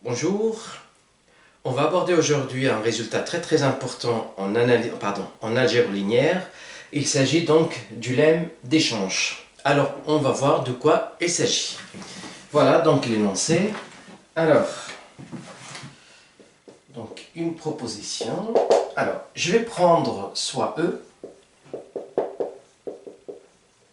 Bonjour, on va aborder aujourd'hui un résultat très important en algèbre linéaire. Il s'agit donc du lemme d'échange. Alors, on va voir de quoi il s'agit. Voilà donc l'énoncé. Alors, donc une proposition. Alors, je vais prendre soit E,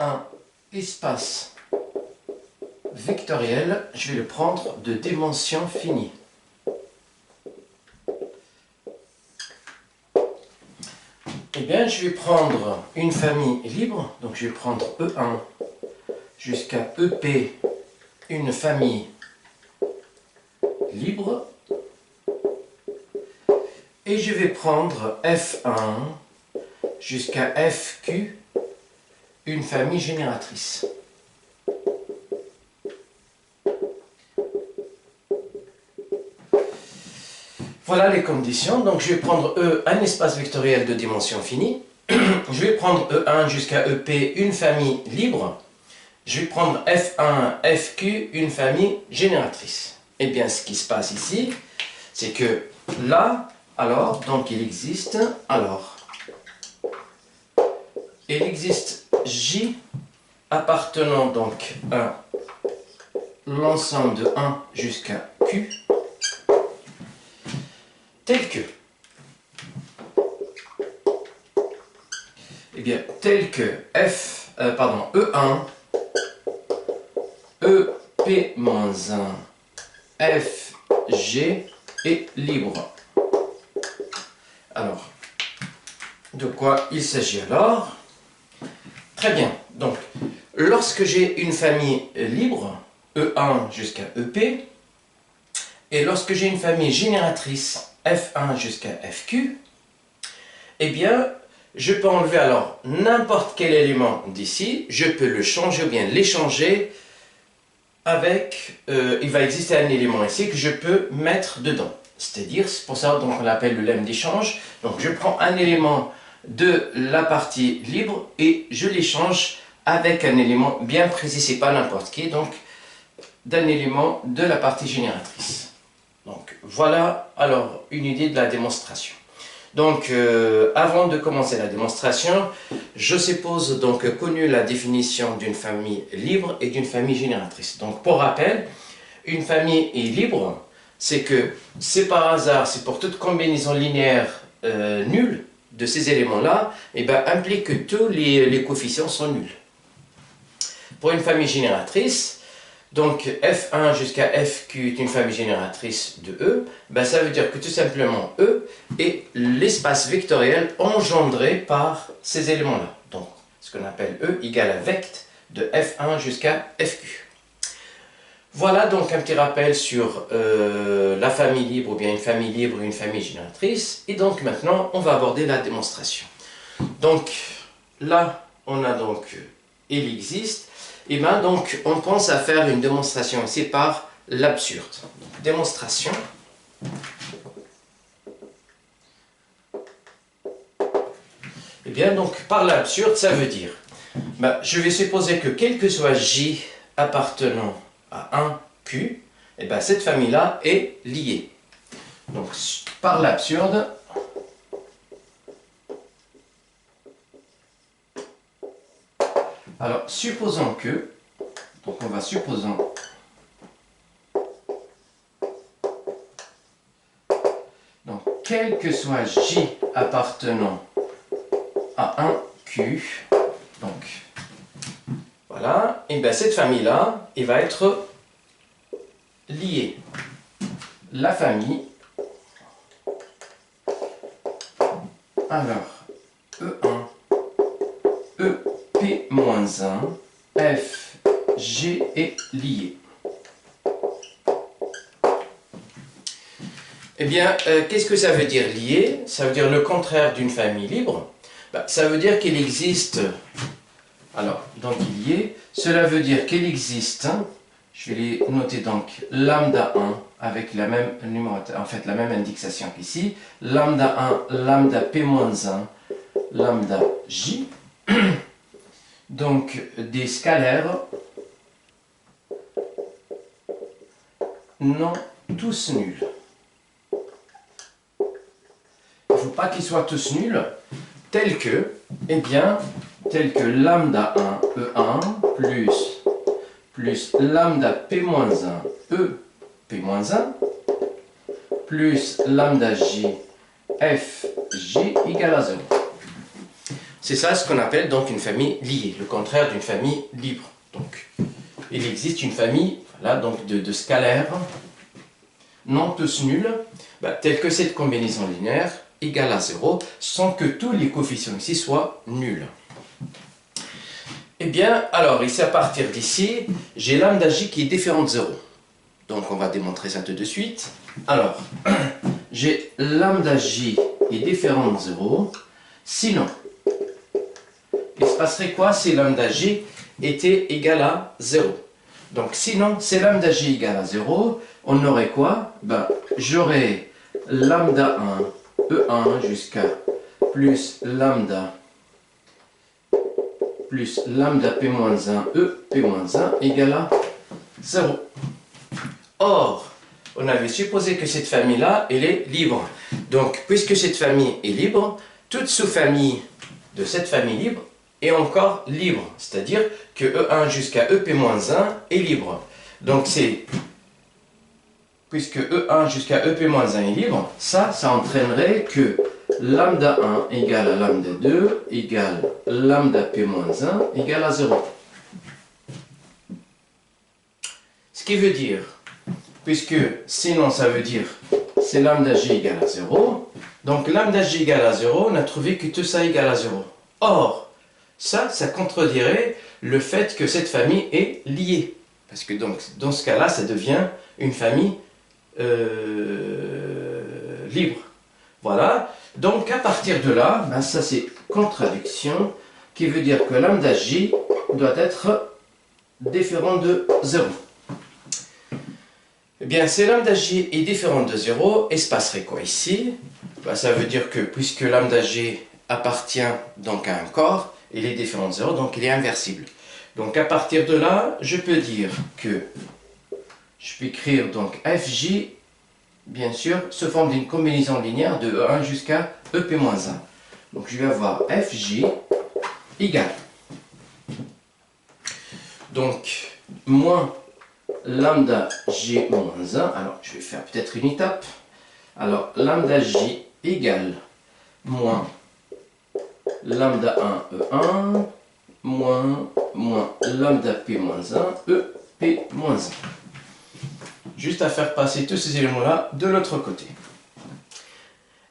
un espace vectoriel, je vais le prendre de dimension finie. Eh bien, je vais prendre une famille libre, donc je vais prendre E1 jusqu'à EP, une famille libre, et je vais prendre F1 jusqu'à FQ, une famille génératrice. Voilà les conditions. Donc je vais prendre E, un espace vectoriel de dimension finie. Je vais prendre E1 jusqu'à EP, une famille libre. Je vais prendre F1, FQ, une famille génératrice. Eh bien, ce qui se passe ici, c'est que là, alors, donc il existe J appartenant donc à l'ensemble de 1 jusqu'à Q, tel que, eh bien, tel que E1, EP-1, FG est libre. Alors, de quoi il s'agit alors? Très bien, donc, lorsque j'ai une famille libre, E1 jusqu'à EP, et lorsque j'ai une famille génératrice, F1 jusqu'à FQ, eh bien, je peux enlever alors n'importe quel élément d'ici, je peux le changer ou bien l'échanger avec, il va exister un élément ici que je peux mettre dedans. C'est-à-dire, c'est pour ça qu'on l'appelle le lemme d'échange. Donc je prends un élément de la partie libre et je l'échange avec un élément bien précis, c'est pas n'importe qui, donc d'un élément de la partie génératrice. Donc voilà alors une idée de la démonstration. Donc avant de commencer la démonstration, je suppose donc connu la définition d'une famille libre et d'une famille génératrice. Donc pour rappel, une famille est libre, c'est que c'est par hasard, c'est pour toute combinaison linéaire nulle de ces éléments-là, et ben, implique que tous les coefficients sont nuls. Pour une famille génératrice, donc F1 jusqu'à FQ est une famille génératrice de E, ben, ça veut dire que tout simplement E est l'espace vectoriel engendré par ces éléments-là. Donc ce qu'on appelle E égale à vect de F1 jusqu'à FQ. Voilà donc un petit rappel sur la famille libre ou bien une famille libre et une famille génératrice. Et donc maintenant on va aborder la démonstration. Donc là on a donc il existe. Et bien donc on pense à faire une démonstration ici par l'absurde. Démonstration. Et bien donc par l'absurde ça veut dire, ben, je vais supposer que quel que soit J appartenant à 1 Q, et bien cette famille-là est liée. Donc par l'absurde, alors supposons que, donc on va supposons donc quel que soit J appartenant à 1 Q, donc voilà, et bien cette famille-là, elle va être liée. La famille, alors, E1, EP-1, F, G est lié. Eh bien, qu'est-ce que ça veut dire lié? Ça veut dire le contraire d'une famille libre. Ben, ça veut dire qu'il existe, alors, donc lié, cela veut dire qu'il existe, je vais les noter donc, lambda 1 avec la même numérotation, en fait la même indexation qu'ici, lambda 1, lambda P-1, lambda J, donc des scalaires non tous nuls. Il ne faut pas qu'ils soient tous nuls, tels que, eh bien, tel que lambda 1 E1 plus lambda P-1 E P-1 plus lambda J F J égale à 0. C'est ça ce qu'on appelle donc une famille liée, le contraire d'une famille libre. Donc, il existe une famille voilà, donc de scalaires non tous nuls, telle que cette combinaison linéaire égale à 0, sans que tous les coefficients ici soient nuls. Eh bien, alors, ici, à partir d'ici, j'ai lambda j qui est différent de 0. Donc, on va démontrer ça tout de suite. Alors, j'ai lambda j est différent de 0. Sinon, il se passerait quoi si lambda j était égal à 0? Donc, sinon, si lambda j égale à 0, on aurait quoi? J'aurais lambda 1, E1 jusqu'à plus lambda P-1, E P-1 égale à 0. Or, on avait supposé que cette famille-là, elle est libre. Donc, puisque cette famille est libre, toute sous-famille de cette famille libre est encore libre. C'est-à-dire que E1 jusqu'à EP-1 est libre. Donc, puisque E1 jusqu'à EP-1 est libre, ça entraînerait que lambda 1 égale à lambda 2 égale lambda P-1 égale à 0. Ce qui veut dire, puisque sinon ça veut dire c'est lambda j égale à 0, donc lambda j égale à 0, on a trouvé que tout ça égale à 0. Or, ça contredirait le fait que cette famille est liée. Parce que donc, dans ce cas-là, ça devient une famille libre. Voilà. Donc, à partir de là, ça c'est contradiction, qui veut dire que lambda j doit être différent de 0. Eh bien, si lambda j est différent de 0, il se passerait quoi ici? Ça veut dire que puisque lambda j appartient donc à un corps, il est différent de 0, donc il est inversible. Donc à partir de là, je peux dire que je peux écrire donc fj, bien sûr, sous forme d'une combinaison linéaire de E1 jusqu'à EP-1. Donc je vais avoir fj égale. Donc, moins lambda j-1, alors je vais faire peut-être une étape. Alors, lambda j égale moins lambda 1 E1 moins lambda P-1 E P-1. Juste à faire passer tous ces éléments-là de l'autre côté.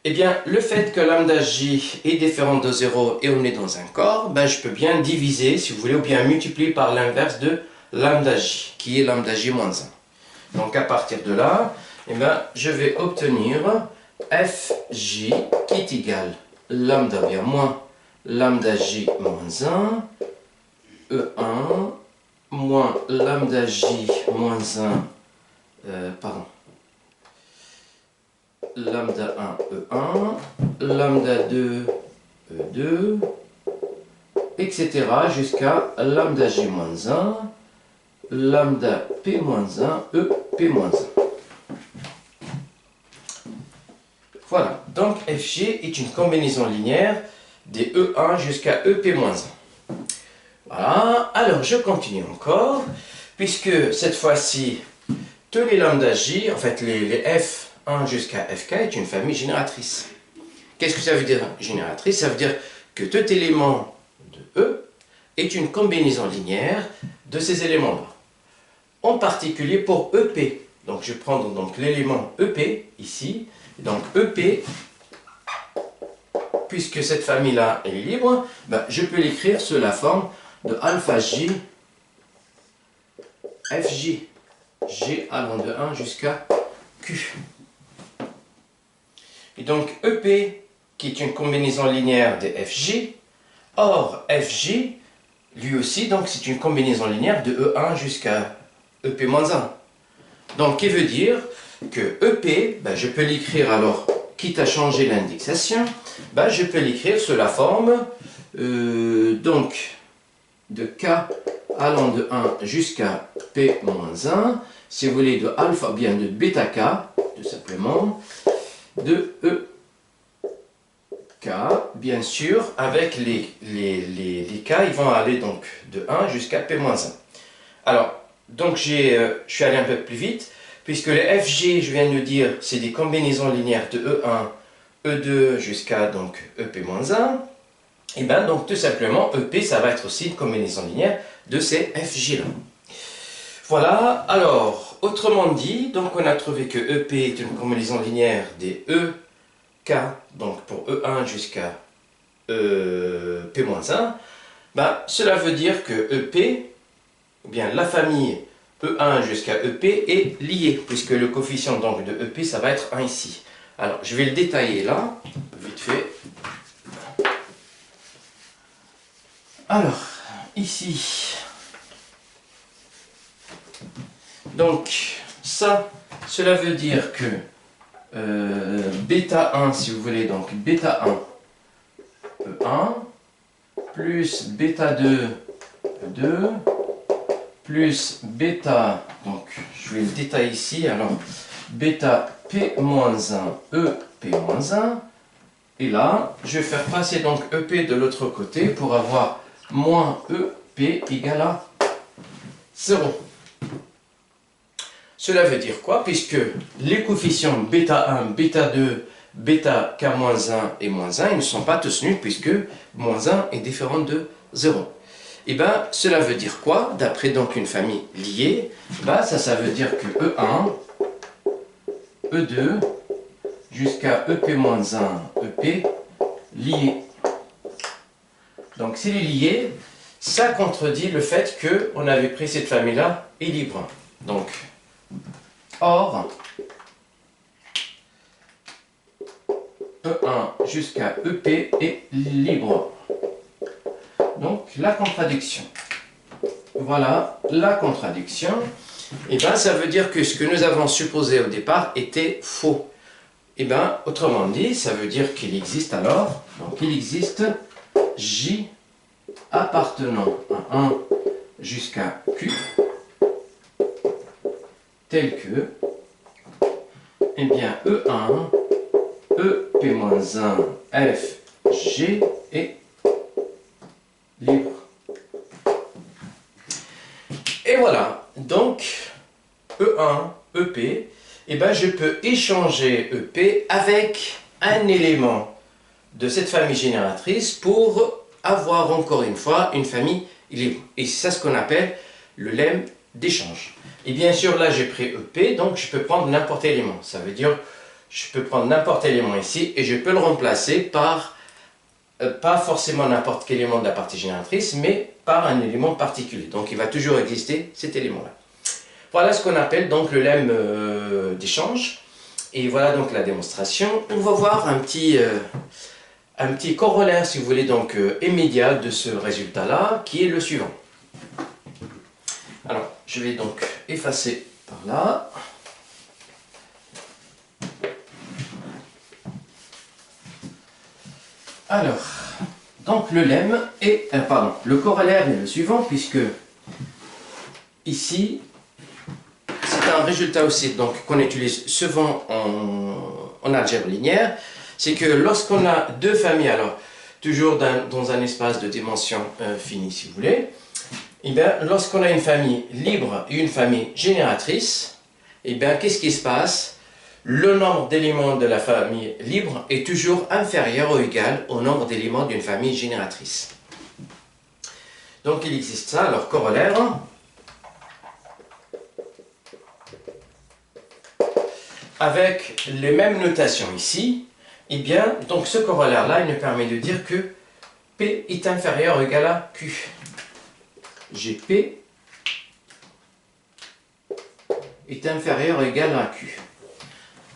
Eh bien, le fait que lambda j est différent de 0 et on est dans un corps, je peux bien diviser, si vous voulez, ou bien multiplier par l'inverse de lambda j, qui est lambda j-1. Donc, à partir de là, je vais obtenir fj qui est égal lambda bien moins lambda j-1 E1 moins lambda j-1 lambda 1 E1 lambda 2 E2 etc. jusqu'à lambda j-1 lambda p-1 E p-1. Voilà, donc fj est une combinaison linéaire des E1 jusqu'à EP-1. Voilà, alors je continue encore, puisque cette fois-ci, tous les lambda j, en fait les f1 jusqu'à fk est une famille génératrice. Qu'est-ce que ça veut dire génératrice? Ça veut dire que tout élément de E est une combinaison linéaire de ces éléments-là. En particulier pour EP. Donc je prends donc l'élément EP ici, donc EP, puisque cette famille-là est libre, je peux l'écrire sous la forme de alpha j, fj, g allant de 1 jusqu'à q. Et donc EP, qui est une combinaison linéaire de fj, or fj, lui aussi, donc c'est une combinaison linéaire de E1 jusqu'à EP-1. Donc, qui veut dire que EP, je peux l'écrire alors, quitte à changer l'indexation, je peux l'écrire sous la forme donc de k allant de 1 jusqu'à p-1, si vous voulez, de alpha, bien de bêta k, tout simplement, de E k, bien sûr, avec les k, ils vont aller donc de 1 jusqu'à p-1. Alors, donc je suis allé un peu plus vite, puisque les FG, je viens de dire, c'est des combinaisons linéaires de E1, E2 jusqu'à donc EP-1. Et bien donc tout simplement, EP, ça va être aussi une combinaison linéaire de ces FG là. Voilà, alors, autrement dit, donc on a trouvé que EP est une combinaison linéaire des EK, donc pour E1 jusqu'à P-1, ben, cela veut dire que EP, ou bien la famille E1 jusqu'à EP est liée, puisque le coefficient donc de EP, ça va être 1 ici. Alors, je vais le détailler là, vite fait. Alors, ici, donc ça, cela veut dire que bêta 1, si vous voulez, donc bêta 1, E1, plus bêta 2, E2, plus bêta, donc je vais le détailler ici, alors bêta P-1, E P-1, et là, je vais faire passer donc EP de l'autre côté pour avoir moins EP égale à 0. Cela veut dire quoi? Puisque les coefficients bêta 1, bêta 2, bêta K-1 et moins 1, ils ne sont pas tous nuls puisque moins 1 est différent de 0. Et bien, cela veut dire quoi? D'après donc une famille liée, ben, ça veut dire que E1, E2, jusqu'à EP-1, EP, lié. Donc s'il est lié, ça contredit le fait qu'on avait pris cette famille-là est libre. Donc, or, E1 jusqu'à EP est libre. Donc, la contradiction. Voilà la contradiction. Et bien, ça veut dire que ce que nous avons supposé au départ était faux. Et bien, autrement dit, ça veut dire qu'il existe alors, donc il existe J appartenant à 1 jusqu'à Q, tel que, eh bien, E1, EP-1, F, G est libre. Et voilà, donc E1, EP, eh ben, je peux échanger EP avec un élément de cette famille génératrice pour avoir encore une fois une famille libre. Et c'est ce qu'on appelle le lemme d'échange. Et bien sûr, là j'ai pris EP, donc je peux prendre n'importe quel élément. Ça veut dire je peux prendre n'importe quel élément ici et je peux le remplacer par, pas forcément n'importe quel élément de la partie génératrice, mais par un élément particulier. Donc il va toujours exister cet élément-là. Voilà ce qu'on appelle donc le lemme d'échange. Et voilà donc la démonstration. On va voir un petit corollaire, si vous voulez, donc immédiat de ce résultat-là, qui est le suivant. Alors, je vais donc effacer par là. Alors, donc le lemme est, le corollaire est le suivant, puisque ici, c'est un résultat aussi qu'on utilise souvent en algèbre linéaire, c'est que lorsqu'on a deux familles, alors toujours dans un espace de dimension finie si vous voulez, et bien lorsqu'on a une famille libre et une famille génératrice, et bien qu'est-ce qui se passe? Le nombre d'éléments de la famille libre est toujours inférieur ou égal au nombre d'éléments d'une famille génératrice. Donc il existe ça, alors corollaire. Avec les mêmes notations ici, eh bien, donc ce corollaire-là, il nous permet de dire que P est inférieur ou égal à Q. GP est inférieur ou égal à Q.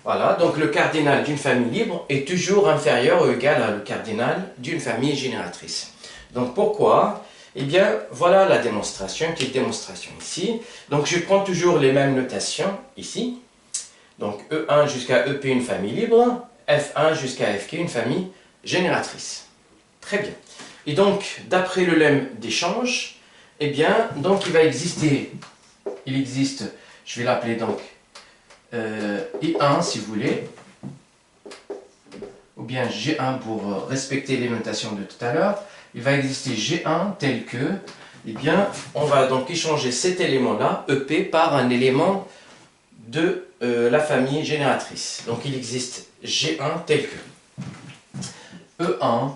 Voilà, donc le cardinal d'une famille libre est toujours inférieur ou égal à le cardinal d'une famille génératrice. Donc pourquoi? Eh bien, voilà la démonstration, une petite démonstration ici. Donc je prends toujours les mêmes notations ici. Donc E1 jusqu'à EP une famille libre, F1 jusqu'à FK une famille génératrice. Très bien. Et donc, d'après le lemme d'échange, eh bien, donc il existe je vais l'appeler donc I1 si vous voulez, ou bien G1 pour respecter les notations de tout à l'heure. Il va exister G1 tel que, eh bien, on va donc échanger cet élément-là, EP, par un élément de la famille génératrice. Donc il existe G1 tel que E1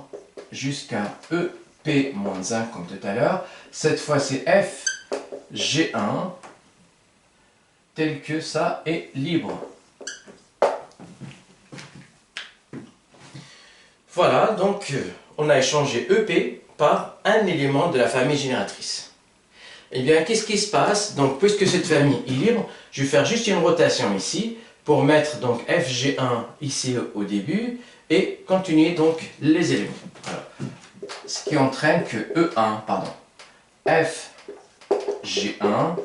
jusqu'à EP-1 comme tout à l'heure. Cette fois c'est F G1 tel que ça est libre. Voilà, donc on a échangé EP par un élément de la famille génératrice. Eh bien, qu'est-ce qui se passe? Donc, puisque cette famille est libre, je vais faire juste une rotation ici pour mettre donc FG1 ici au début et continuer donc les éléments. Alors, ce qui entraîne que E1, pardon, FG1,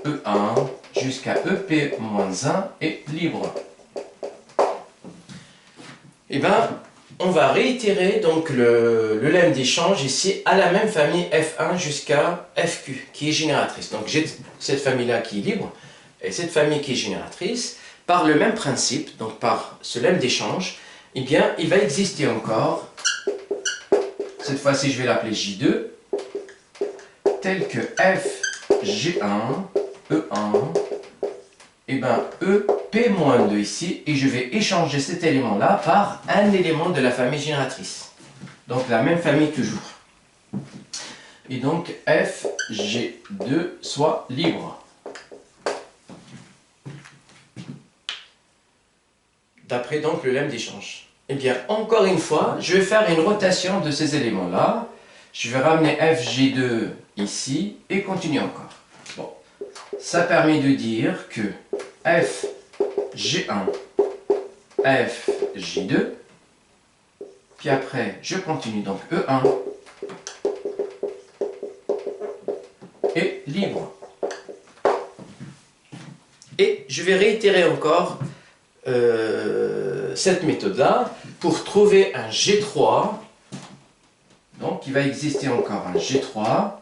E1 jusqu'à EP-1 est libre. Eh bien, on va réitérer donc le lemme d'échange ici à la même famille F1 jusqu'à FQ qui est génératrice. Donc j'ai cette famille-là qui est libre et cette famille qui est génératrice. Par le même principe, donc par ce lemme d'échange, eh bien il va exister encore, cette fois-ci je vais l'appeler J2, tel que FG1, E1, et bien EP-2 ici, et je vais échanger cet élément-là par un élément de la famille génératrice. Donc la même famille toujours. Et donc FG2 soit libre. D'après donc le lemme d'échange. Eh bien, encore une fois, je vais faire une rotation de ces éléments-là. Je vais ramener FG2 ici et continuer encore. Bon, ça permet de dire que FG1, FG2, puis après je continue donc E1 est libre. Et je vais réitérer encore cette méthode-là pour trouver un G3. Donc il va exister encore un G3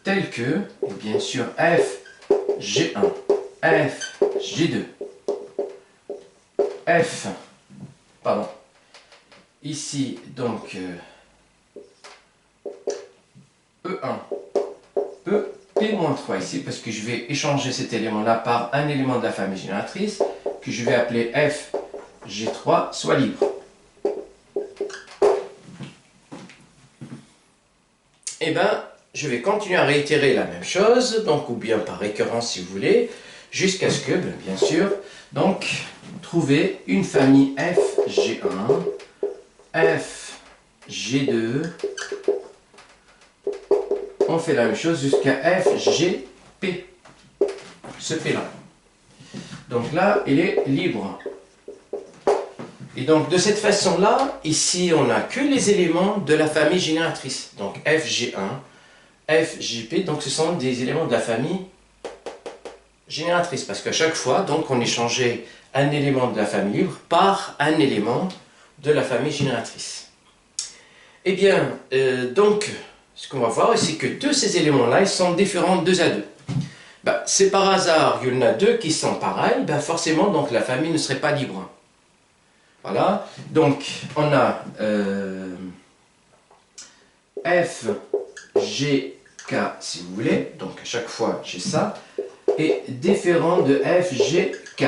tel que, bien sûr, FG1, FG2, F, pardon, ici donc E1, EP-3 ici, parce que je vais échanger cet élément-là par un élément de la famille génératrice, que je vais appeler FG3 soit libre. Et bien, je vais continuer à réitérer la même chose, donc ou bien par récurrence si vous voulez, jusqu'à ce que, bien sûr, donc, trouver une famille FG1, FG2, on fait la même chose jusqu'à FGP, ce P là. Donc là, il est libre. Et donc de cette façon-là, ici on n'a que les éléments de la famille génératrice. Donc FG1, FJP, donc ce sont des éléments de la famille génératrice. Parce qu'à chaque fois, donc on échangeait un élément de la famille libre par un élément de la famille génératrice. Eh bien, donc, ce qu'on va voir, c'est que tous ces éléments-là, ils sont différents 2 à 2. Ben, c'est par hasard, il y en a 2 qui sont pareils, ben forcément, donc la famille ne serait pas libre. Voilà, donc on a F, G, K si vous voulez, donc à chaque fois j'ai ça, et différent de F, G, K',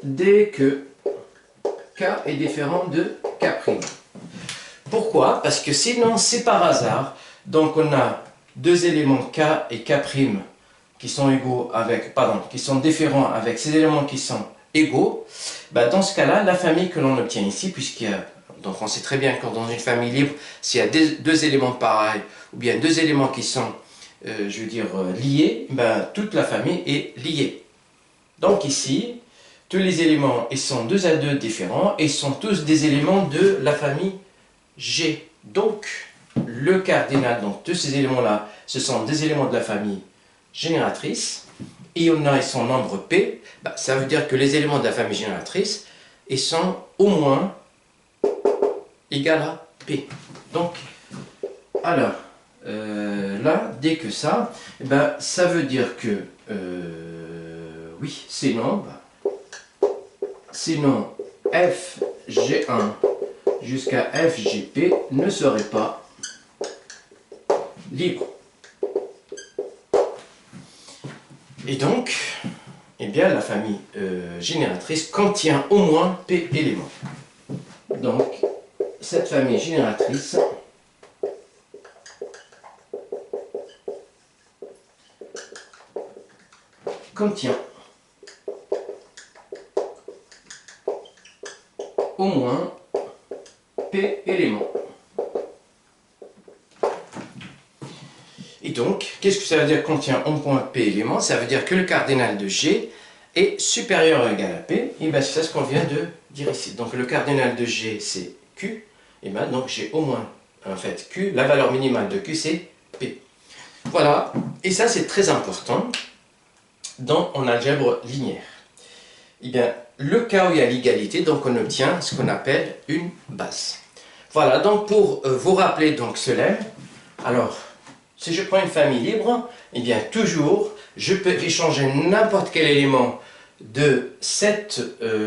dès que K est différent de K'. Pourquoi? Parce que sinon c'est par hasard, donc on a 2 éléments K et K' qui sont égaux avec, pardon, qui sont différents avec ces éléments qui sont égaux, bah dans ce cas-là, la famille que l'on obtient ici, puisqu'il y a, donc on sait très bien que dans une famille libre, s'il y a 2 éléments pareils, ou bien 2 éléments qui sont, je veux dire, liés, bah, toute la famille est liée. Donc ici, tous les éléments, ils sont 2 à 2 différents, et ils sont tous des éléments de la famille G. Donc, le cardinal, donc tous ces éléments-là, ce sont des éléments de la famille génératrice, et on a son nombre P, bah, ça veut dire que les éléments de la famille génératrice ils sont au moins égaux à P. Donc, alors, là, dès que ça, eh ben, ça veut dire que, oui, sinon FG1 jusqu'à FGP ne serait pas libre. Et donc, eh bien, la famille génératrice contient au moins P éléments. Donc, cette famille génératrice contient au moins P éléments. Et donc, qu'est-ce que ça veut dire contient au moins P éléments? Ça veut dire que le cardinal de G est supérieur ou égal à P. Et bien, c'est ce qu'on vient de dire ici. Donc, le cardinal de G, c'est Q. Et bien, donc, j'ai au moins, en fait, Q. La valeur minimale de Q, c'est P. Voilà. Et ça, c'est très important en algèbre linéaire. Et bien, le cas où il y a l'égalité, donc on obtient ce qu'on appelle une base. Voilà, donc pour vous rappeler donc ce lemme, alors, si je prends une famille libre, eh bien toujours, je peux échanger n'importe quel élément de cette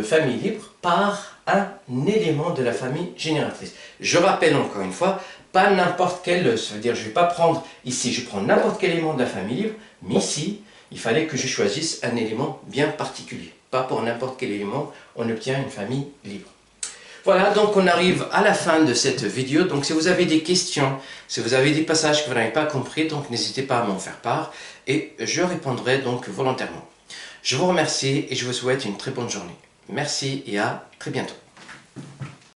famille libre par un élément de la famille génératrice. Je rappelle encore une fois, pas n'importe quel, ça veut dire je ne vais pas prendre ici, je prends n'importe quel élément de la famille libre, mais ici, il fallait que je choisisse un élément bien particulier. Pas pour n'importe quel élément, on obtient une famille libre. Voilà, donc on arrive à la fin de cette vidéo. Donc si vous avez des questions, si vous avez des passages que vous n'avez pas compris, donc n'hésitez pas à m'en faire part et je répondrai donc volontairement. Je vous remercie et je vous souhaite une très bonne journée. Merci et à très bientôt.